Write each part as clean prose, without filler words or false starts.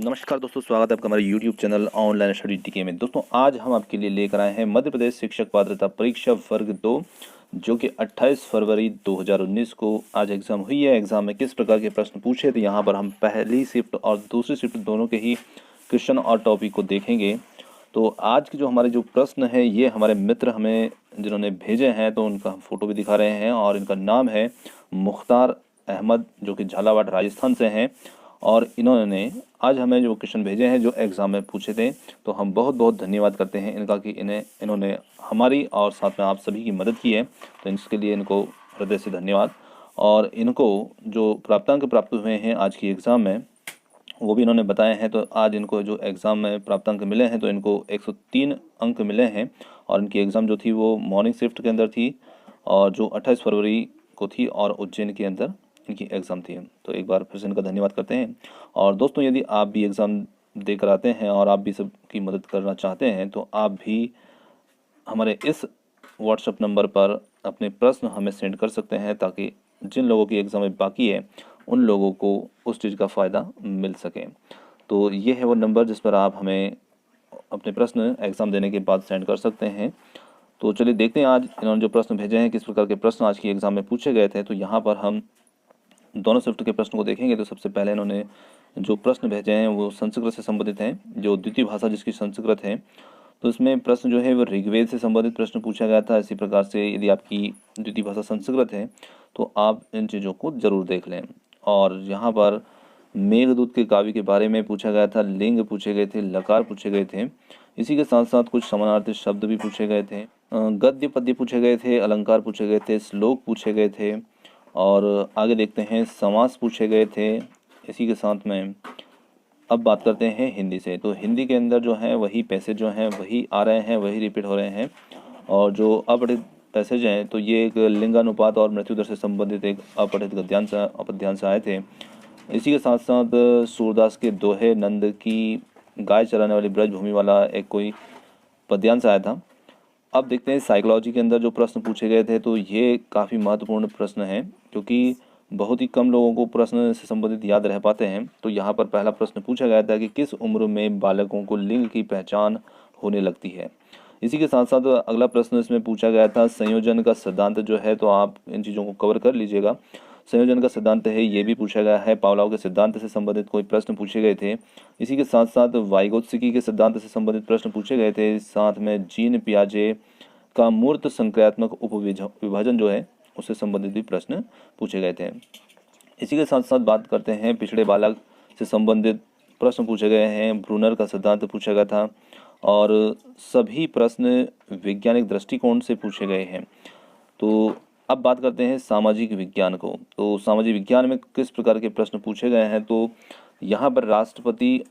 नमस्कार दोस्तों, स्वागत है आपका हमारे YouTube चैनल ऑनलाइन स्टडी टीके में। दोस्तों आज हम आपके लिए लेकर आए हैं मध्य प्रदेश शिक्षक पात्रता परीक्षा वर्ग 2 जो कि 28 फरवरी 2019 को आज एग्ज़ाम हुई है। एग्ज़ाम में किस प्रकार के प्रश्न पूछे थे, यहाँ पर हम पहली शिफ्ट और दूसरी शिफ्ट दोनों के ही क्वेश्चन और टॉपिक को देखेंगे। तो आज के जो हमारे जो प्रश्न है ये हमारे मित्र हमें जिन्होंने भेजे हैं, तो उनका हम फ़ोटो भी दिखा रहे हैं और इनका नाम है मुख्तार अहमद जो कि झालावाड़ राजस्थान से हैं। और इन्होंने आज हमें जो क्वेश्चन भेजे हैं जो एग्ज़ाम में पूछे थे, तो हम बहुत बहुत धन्यवाद करते हैं इनका कि इन्होंने हमारी और साथ में आप सभी की मदद की है। तो इसके लिए इनको हृदय से धन्यवाद। और इनको जो प्राप्तांक प्राप्त हुए हैं आज की एग्ज़ाम में वो भी इन्होंने बताए हैं। तो आज इनको जो एग्ज़ाम में प्राप्तांक मिले हैं तो इनको 103 अंक मिले हैं। और इनकी एग्ज़ाम जो थी वो मॉर्निंग शिफ्ट के अंदर थी और जो 28 फरवरी को थी और उज्जैन के अंदर इनकी एग्ज़ाम थी। तो एक बार फिर से इनका धन्यवाद करते हैं। और दोस्तों यदि आप भी एग्ज़ाम देकर आते हैं और आप भी सबकी मदद करना चाहते हैं तो आप भी हमारे इस व्हाट्सएप नंबर पर अपने प्रश्न हमें सेंड कर सकते हैं, ताकि जिन लोगों की एग्ज़ाम में बाकी है उन लोगों को उस चीज़ का फ़ायदा मिल सके। तो ये है वो नंबर जिस पर आप हमें अपने प्रश्न एग्ज़ाम देने के बाद सेंड कर सकते हैं। तो चलिए देखते हैं आज इन्होंने जो प्रश्न भेजे हैं किस प्रकार के प्रश्न आज की एग्ज़ाम में पूछे गए थे। तो यहाँ पर हम दोनों शिफ्ट के प्रश्न को देखेंगे। तो सबसे पहले इन्होंने जो प्रश्न भेजे हैं वो संस्कृत से संबंधित हैं, जो द्वितीय भाषा जिसकी संस्कृत है। तो इसमें प्रश्न जो है वो ऋग्वेद से संबंधित प्रश्न पूछा गया था। इसी प्रकार से यदि आपकी द्वितीय भाषा संस्कृत है तो आप इन चीज़ों को ज़रूर देख लें। और यहाँ पर मेघदूत के काव्य के बारे में पूछा गया था, लिंग पूछे गए थे, लकार पूछे गए थे। इसी के साथ साथ कुछ समानार्थी शब्द भी पूछे गए थे, गद्य पद्य पूछे गए थे, अलंकार पूछे गए थे, श्लोक पूछे गए थे। और आगे देखते हैं समास पूछे गए थे। इसी के साथ में अब बात करते हैं हिंदी से। तो हिंदी के अंदर जो है वही पैसेज जो हैं वही आ रहे हैं, वही रिपीट हो रहे हैं। और जो अपठित पैसेज हैं तो ये एक लिंगानुपात और मृत्यु दर से संबंधित एक अपठित गद्यांश अपद्यांश आए थे। इसी के साथ साथ सूरदास के दोहे, नंद की गाय चराने वाली ब्रजभूमि वाला एक कोई पद्यांश आया था। अब देखते हैं साइकोलॉजी के अंदर जो प्रश्न पूछे गए थे, तो ये काफ़ी महत्वपूर्ण प्रश्न है क्योंकि बहुत ही कम लोगों को प्रश्न से संबंधित याद रह पाते हैं। तो यहाँ पर पहला प्रश्न पूछा गया था कि किस उम्र में बालकों को लिंग की पहचान होने लगती है। इसी के साथ साथ अगला प्रश्न इसमें पूछा गया था संयोजन का सिद्धांत जो है, तो आप इन चीज़ों को कवर कर लीजिएगा। संयोजन का सिद्धांत है ये भी पूछा गया है। पावलोव के सिद्धांत से संबंधित कोई प्रश्न पूछे गए थे। इसी के साथ साथ वाइगोत्स्की के सिद्धांत से संबंधित प्रश्न पूछे गए थे। साथ में जीन पियाजे का मूर्त संक्रियात्मक उपविभाजन जो है उससे संबंधित भी प्रश्न पूछे गए थे। इसी के साथ साथ बात करते हैं पिछड़े बालक से संबंधित प्रश्न पूछे गए हैं। ब्रूनर का सिद्धांत पूछा गया था और सभी प्रश्न वैज्ञानिक दृष्टिकोण से पूछे गए हैं। तो अब बात करते हैं सामाजिक विज्ञान को। तो सामाजिक विज्ञान में किस प्रकार के प्रश्न पूछे गए हैं, तो यहाँ पर राष्ट्रपति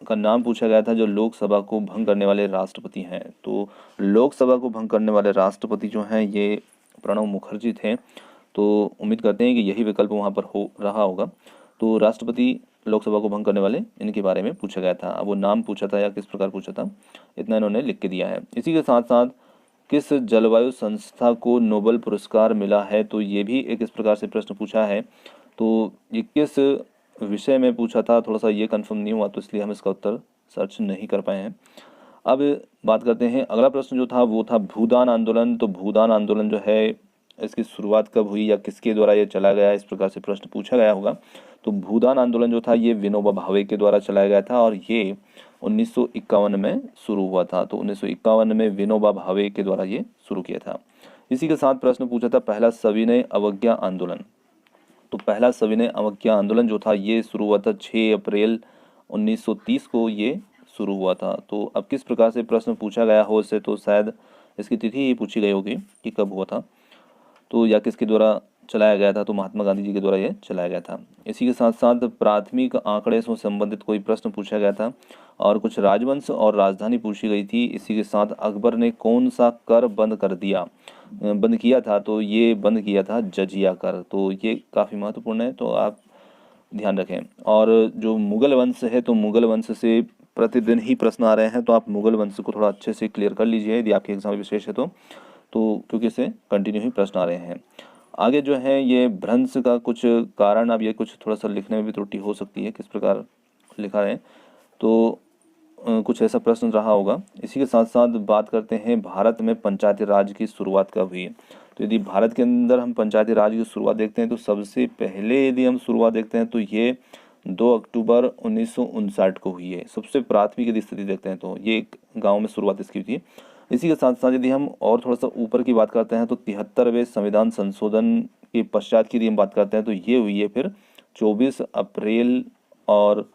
का नाम पूछा गया था जो लोकसभा को भंग करने वाले राष्ट्रपति हैं। तो लोकसभा को भंग करने वाले राष्ट्रपति जो हैं ये प्रणब मुखर्जी थे। तो उम्मीद करते हैं कि यही विकल्प वहाँ पर हो रहा होगा। तो राष्ट्रपति लोकसभा को भंग करने वाले इनके बारे में पूछा गया था। अब वो नाम पूछा था या किस प्रकार पूछा था, इतना इन्होंने लिख के दिया है। इसी के साथ साथ किस जलवायु संस्था को नोबेल पुरस्कार मिला है, तो ये भी एक इस प्रकार से प्रश्न पूछा है। तो ये किस विषय में पूछा था थोड़ा सा ये कंफर्म नहीं हुआ, तो इसलिए हम इसका उत्तर सर्च नहीं कर पाए हैं। अब बात करते हैं अगला प्रश्न जो था वो था भूदान आंदोलन। तो भूदान आंदोलन जो है इसकी शुरुआत कब हुई या किसके द्वारा ये चला गया, इस प्रकार से प्रश्न पूछा गया होगा। तो भूदान आंदोलन जो था ये विनोबा भावे के द्वारा चलाया गया था और ये 1951 में शुरू हुआ था। तो 1951 में विनोबा भावे के द्वारा ये शुरू किया था। इसी के साथ प्रश्न पूछा था पहला सविनय अवज्ञा आंदोलन। तो पहला सविनय अवज्ञा आंदोलन जो था ये शुरू हुआ था 6 अप्रैल 1930 को ये शुरू हुआ था। तो अब किस प्रकार से प्रश्न पूछा गया हो इससे, तो शायद इसकी तिथि ही पूछी गई होगी कि कब हुआ था, तो या किसके द्वारा चलाया गया था। तो महात्मा गांधी जी के द्वारा ये चलाया गया था। इसी के साथ साथ प्राथमिक आंकड़े से संबंधित कोई प्रश्न पूछा गया था और कुछ राजवंश और राजधानी पूछी गई थी। इसी के साथ अकबर ने कौन सा कर बंद किया था, तो ये बंद किया था जजिया कर। तो ये काफ़ी महत्वपूर्ण है, तो आप ध्यान रखें। और जो मुगल वंश है, तो मुगल वंश से प्रतिदिन ही प्रश्न आ रहे हैं, तो आप मुगल वंश को थोड़ा अच्छे से क्लियर कर लीजिए यदि आपके एग्जाम में विशेष है तो क्योंकि इससे कंटिन्यू ही प्रश्न आ रहे हैं। आगे जो है ये भ्रंश का कुछ कारण, अब ये कुछ थोड़ा सा लिखने में भी त्रुटि हो सकती है, किस प्रकार लिखा है। तो कुछ ऐसा प्रश्न रहा होगा। इसी के साथ साथ बात करते हैं भारत में पंचायती राज की शुरुआत कब हुई है। तो यदि भारत के अंदर हम पंचायती राज की शुरुआत देखते हैं तो सबसे पहले यदि हम शुरुआत देखते हैं तो ये 2 अक्टूबर 1959 को हुई है। सबसे प्राथमिक यदि स्थिति देखते हैं तो ये एक गाँव में शुरुआत इसकी हुई थी। इसी के साथ साथ यदि हम और थोड़ा सा ऊपर की बात करते हैं तो 73वें संविधान संशोधन के पश्चात की यदि हम बात करते हैं तो ये हुई है फिर 24 अप्रैल और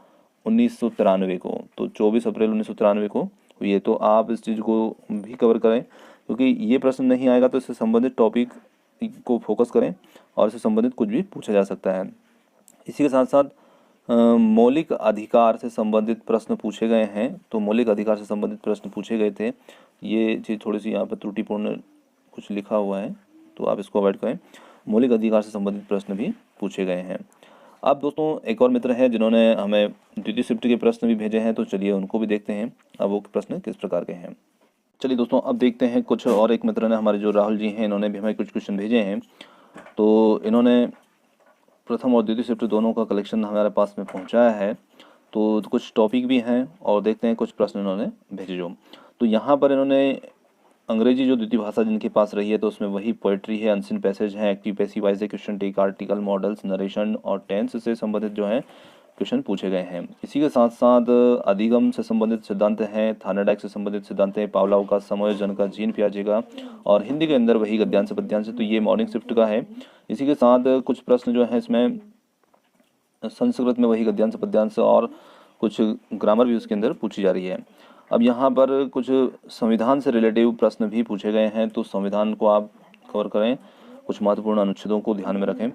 1993 को। तो 24 अप्रैल 1993 को हुई है। तो आप इस चीज़ को भी कवर करें, क्योंकि ये प्रश्न नहीं आएगा तो इससे संबंधित टॉपिक को फोकस करें और इससे संबंधित कुछ भी पूछा जा सकता है। इसी के साथ साथ मौलिक अधिकार से संबंधित प्रश्न पूछे गए हैं। तो मौलिक अधिकार से संबंधित प्रश्न पूछे गए थे। ये चीज़ थोड़ी सी यहाँ पर त्रुटिपूर्ण कुछ लिखा हुआ है, तो आप इसको अवॉइड करें। मौलिक अधिकार से संबंधित प्रश्न भी पूछे गए हैं। अब दोस्तों एक और मित्र हैं जिन्होंने हमें द्वितीय शिफ्ट के प्रश्न भी भेजे हैं, तो चलिए उनको भी देखते हैं अब वो प्रश्न किस प्रकार के हैं। चलिए दोस्तों अब देखते हैं कुछ और एक मित्र ने, हमारे जो राहुल जी हैं, इन्होंने भी हमें कुछ क्वेश्चन भेजे हैं। तो इन्होंने प्रथम और द्वितीय शिफ्ट दोनों का कलेक्शन हमारे पास में पहुंचाया है। तो कुछ टॉपिक भी हैं और देखते हैं कुछ प्रश्न इन्होंने भेजे जो। तो यहाँ पर इन्होंने अंग्रेजी जो द्वितीय भाषा जिनके पास रही है तो उसमें वही पोएट्री है, अनसीन पैसेज है, active passive voice question tag, article, modals, narration और टेंस से संबंधित जो है क्वेश्चन पूछे गए हैं। इसी के साथ साथ अधिगम से संबंधित सिद्धांत हैं, थार्नेडाइक से संबंधित सिद्धांत हैं, पावलोव का, समायोजन का, जीन पियाजे का, और हिंदी के अंदर वही गद्यांश पद्यांश। तो ये मॉर्निंग शिफ्ट का है। इसी के साथ कुछ प्रश्न जो है इसमें संस्कृत में वही गद्यांश पद्यांश और कुछ ग्रामर भी उसके अंदर पूछी जा रही है। अब यहाँ पर कुछ संविधान से रिलेटिव प्रश्न भी पूछे गए हैं, तो संविधान को आप कवर करें, कुछ महत्वपूर्ण अनुच्छेदों को ध्यान में रखें।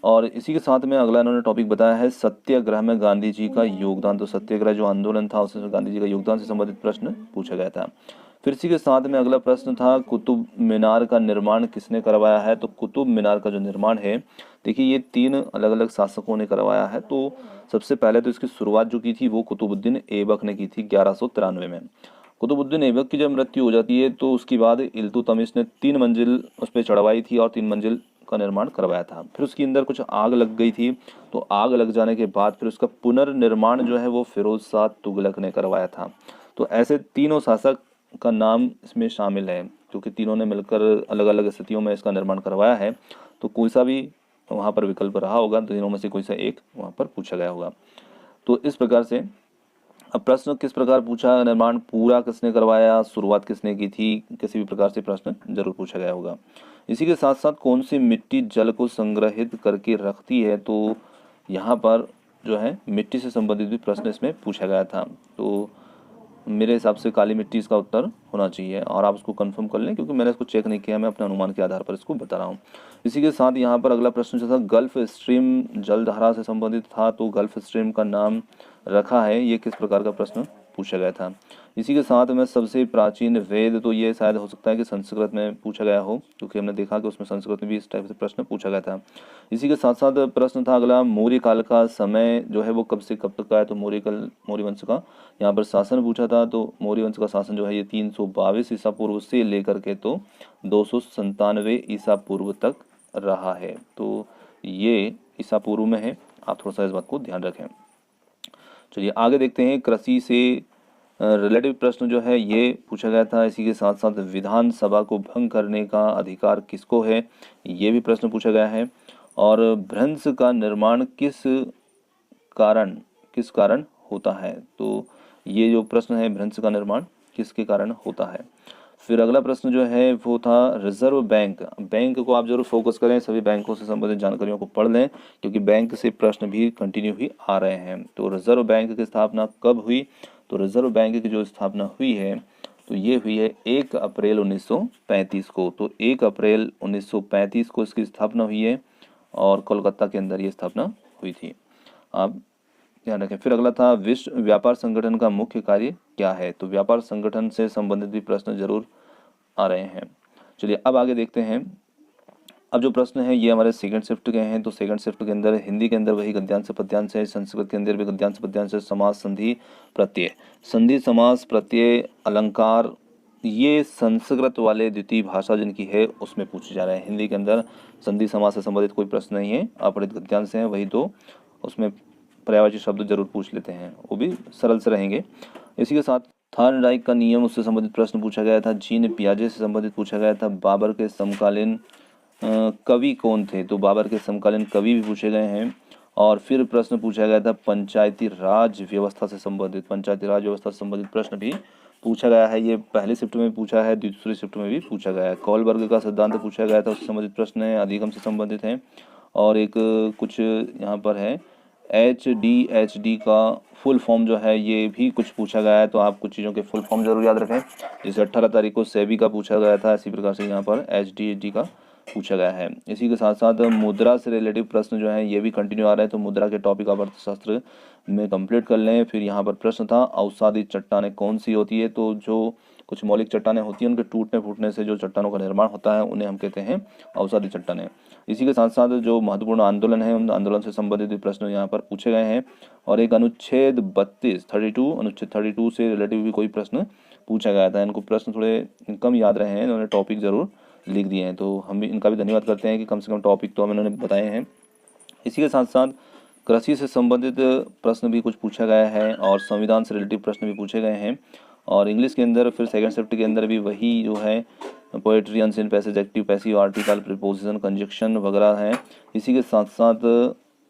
और इसी के साथ में अगला इन्होंने टॉपिक बताया है सत्याग्रह में गांधी जी का योगदान। तो सत्याग्रह जो आंदोलन था उसमें गांधी जी का योगदान से संबंधित प्रश्न पूछा गया था। फिर इसी के साथ में अगला प्रश्न था कुतुब मीनार का निर्माण किसने करवाया है। तो कुतुब मीनार का जो निर्माण है, देखिए ये 3 अलग अलग शासकों ने करवाया है। तो सबसे पहले तो इसकी शुरुआत जो की थी वो कुतुबुद्दीन ऐबक ने की थी 1193 में। कुतुबुद्दीन ऐबक की जब मृत्यु हो जाती है तो उसके बाद इल्तुतमिश ने 3 मंजिल उस पर चढ़वाई थी और 3 मंजिल का निर्माण करवाया था। फिर उसके अंदर कुछ आग लग गई थी, तो आग लग जाने के बाद फिर उसका पुनर्निर्माण जो है वो फिरोज शाह तुगलक ने करवाया था। तो ऐसे तीनों शासक का नाम इसमें शामिल है, क्योंकि तीनों ने मिलकर अलग अलग स्थितियों में इसका निर्माण करवाया है। तो कोई सा भी वहाँ पर विकल्प रहा होगा, तीनों में से कोई सा एक वहाँ पर पूछा गया होगा। तो इस प्रकार से अब प्रश्न किस प्रकार पूछा, निर्माण पूरा किसने करवाया, शुरुआत किसने की थी, किसी भी प्रकार से प्रश्न जरूर पूछा गया होगा। इसी के साथ साथ कौन सी मिट्टी जल को संग्रहित करके रखती है। तो यहाँ पर जो है मिट्टी से संबंधित भी प्रश्न इसमें पूछा गया था। तो मेरे हिसाब से काली मिट्टी इसका उत्तर होना चाहिए, और आप उसको कंफर्म कर लें क्योंकि मैंने इसको चेक नहीं किया, मैं अपने अनुमान के आधार पर इसको बता रहा हूँ। इसी के साथ यहाँ पर अगला प्रश्न जो था गल्फ स्ट्रीम जलधारा से संबंधित था। तो गल्फ स्ट्रीम का नाम रखा है, ये किस प्रकार का प्रश्न पूछा गया था। इसी के साथ में सबसे प्राचीन वेद, तो ये शायद हो सकता है कि संस्कृत में पूछा गया हो, क्योंकि हमने देखा कि उसमें संस्कृत में भी इस टाइप से प्रश्न पूछा गया था। इसी के साथ साथ प्रश्न था अगला मौर्य काल का समय जो है वो कब से कब तक का है। तो मौर्य वंश का यहाँ पर शासन पूछा था। तो मौर्य वंश का शासन जो है ये 322 ईसा पूर्व से लेकर के तो 297 ईसा पूर्व तक रहा है। तो ये ईसा पूर्व में है, आप थोड़ा सा इस बात को ध्यान रखें। चलिए आगे देखते हैं, कृषि से रिलेटिव प्रश्न जो है ये पूछा गया था। इसी के साथ साथ विधानसभा को भंग करने का अधिकार किसको है, ये भी प्रश्न पूछा गया है। और भ्रंश का निर्माण किस कारण होता है। तो ये जो प्रश्न है भ्रंश का निर्माण किसके कारण होता है। फिर अगला प्रश्न जो है वो था रिजर्व बैंक। बैंक को आप जरूर फोकस करें, सभी बैंकों से संबंधित जानकारियों को पढ़ लें, क्योंकि बैंक से प्रश्न भी कंटिन्यू ही आ रहे हैं। तो रिजर्व बैंक की स्थापना कब हुई। तो रिजर्व बैंक की जो स्थापना हुई है तो ये हुई है 1 अप्रैल 1935 को। तो 1 अप्रैल 1935 को इसकी स्थापना हुई है और कोलकाता के अंदर ये स्थापना हुई थी, आप ध्यान रखें। फिर अगला था विश्व व्यापार संगठन का मुख्य कार्य क्या है। तो व्यापार संगठन से संबंधित भी प्रश्न जरूर आ रहे हैं। चलिए अब आगे देखते हैं। अब जो प्रश्न है ये हमारे सेकंड शिफ्ट के हैं। तो सेकंड शिफ्ट के अंदर हिंदी के अंदर वही गद्यांश पद्यांश है, संस्कृत के अंदर भी गद्यांश पद्यांश है, समास, संधि, प्रत्यय। संधि, समास, प्रत्यय, अलंकार ये संस्कृत वाले द्वितीय भाषा जिनकी है उसमें पूछे जा रहे हैं। हिंदी के अंदर संधि समास से संबंधित कोई प्रश्न नहीं है, अपरित गद्यांश हैं वही दो उसमें पर्यायवाची शब्द जरूर पूछ लेते हैं, वो भी सरल से रहेंगे। इसी के साथ थार्नडाइक का नियम, उससे संबंधित प्रश्न पूछा गया था। जीन पियाजे से संबंधित पूछा गया था। बाबर के समकालीन कवि कौन थे, तो बाबर के समकालीन कवि भी पूछे गए हैं। और फिर प्रश्न पूछा गया था पंचायती राज व्यवस्था से संबंधित, पंचायती राज व्यवस्था से संबंधित प्रश्न भी पूछा गया है। ये पहले शिफ्ट में पूछा है, दूसरी शिफ्ट में भी पूछा गया है। कॉलबर्ग का सिद्धांत पूछा गया था, उससे संबंधित प्रश्न है, अधिगम से संबंधित है। और एक कुछ यहाँ पर है HDHD का फुल फॉर्म जो है ये भी कुछ पूछा गया है, तो आप कुछ चीज़ों के फुल फॉर्म जरूर याद रखें। जैसे 18 तारीख को सेबी का पूछा गया था, इसी प्रकार से यहाँ पर HDHD का पूछा गया है। इसी के साथ साथ मुद्रा से रिलेटिव प्रश्न जो है ये भी कंटिन्यू आ रहे हैं, तो मुद्रा के टॉपिक आप अर्थशास्त्र में कंप्लीट कर लें। फिर यहाँ पर प्रश्न था अवसादी चट्टानें कौन सी होती है, तो जो कुछ मौलिक चट्टानें होती हैं उनके टूटने फूटने से जो चट्टानों का निर्माण होता है उन्हें हम कहते हैं अवसादी चट्टानें। इसी के साथ साथ जो महत्वपूर्ण आंदोलन है उन आंदोलन से संबंधित भी प्रश्न यहाँ पर पूछे गए हैं। और एक अनुच्छेद 32 से रिलेटिव भी कोई प्रश्न पूछा गया था। इनको प्रश्न थोड़े कम याद रहे हैं, इन्होंने टॉपिक जरूर लिख दिए हैं, तो हम भी इनका भी धन्यवाद करते हैं कि कम से कम टॉपिक तो हम इन्होंने बताए हैं। इसी के साथ साथ कृषि से संबंधित प्रश्न भी कुछ पूछा गया है और संविधान से रिलेटिव प्रश्न भी पूछे गए हैं। और इंग्लिश के अंदर फिर सेकंड शिफ्ट के अंदर भी वही जो है poetry, unseen passage, active passive article, preposition, conjunction वगैरह हैं। इसी के साथ साथ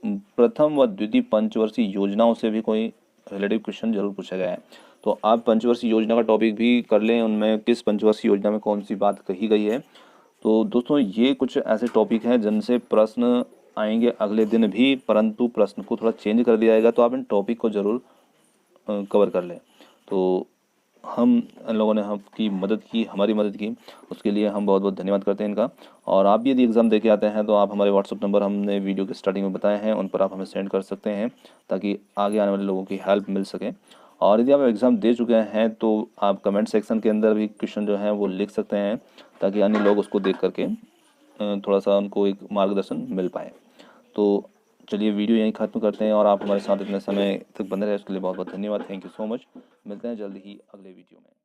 प्रथम व द्वितीय पंचवर्षीय योजनाओं से भी कोई रिलेटिव क्वेश्चन जरूर पूछा गया है, तो आप पंचवर्षीय योजना का टॉपिक भी कर लें, उनमें किस पंचवर्षीय योजना में कौन सी बात कही गई है। तो दोस्तों ये कुछ ऐसे टॉपिक हैं जिनसे प्रश्न आएंगे अगले दिन भी, परंतु प्रश्न को थोड़ा चेंज कर दिया जाएगा, तो आप इन टॉपिक को ज़रूर कवर कर लें। तो हम इन लोगों ने आपकी मदद की, हमारी मदद की, उसके लिए हम बहुत बहुत धन्यवाद करते हैं इनका। और आप भी यदि एग्ज़ाम दे के आते हैं तो आप हमारे व्हाट्सअप नंबर हमने वीडियो के स्टार्टिंग में बताए हैं, उन पर आप हमें सेंड कर सकते हैं ताकि आगे आने वाले लोगों की हेल्प मिल सके। और यदि आप एग्ज़ाम दे चुके हैं तो आप कमेंट सेक्शन के अंदर भी क्वेश्चन जो है वो लिख सकते हैं ताकि अन्य लोग उसको देख करके थोड़ा सा उनको एक मार्गदर्शन मिल पाए। तो चलिए वीडियो यहीं ख़त्म करते हैं, और आप हमारे साथ इतने समय तक बने रहे उसके लिए बहुत बहुत धन्यवाद। Thank you so much. मिलते हैं जल्द ही अगले वीडियो में।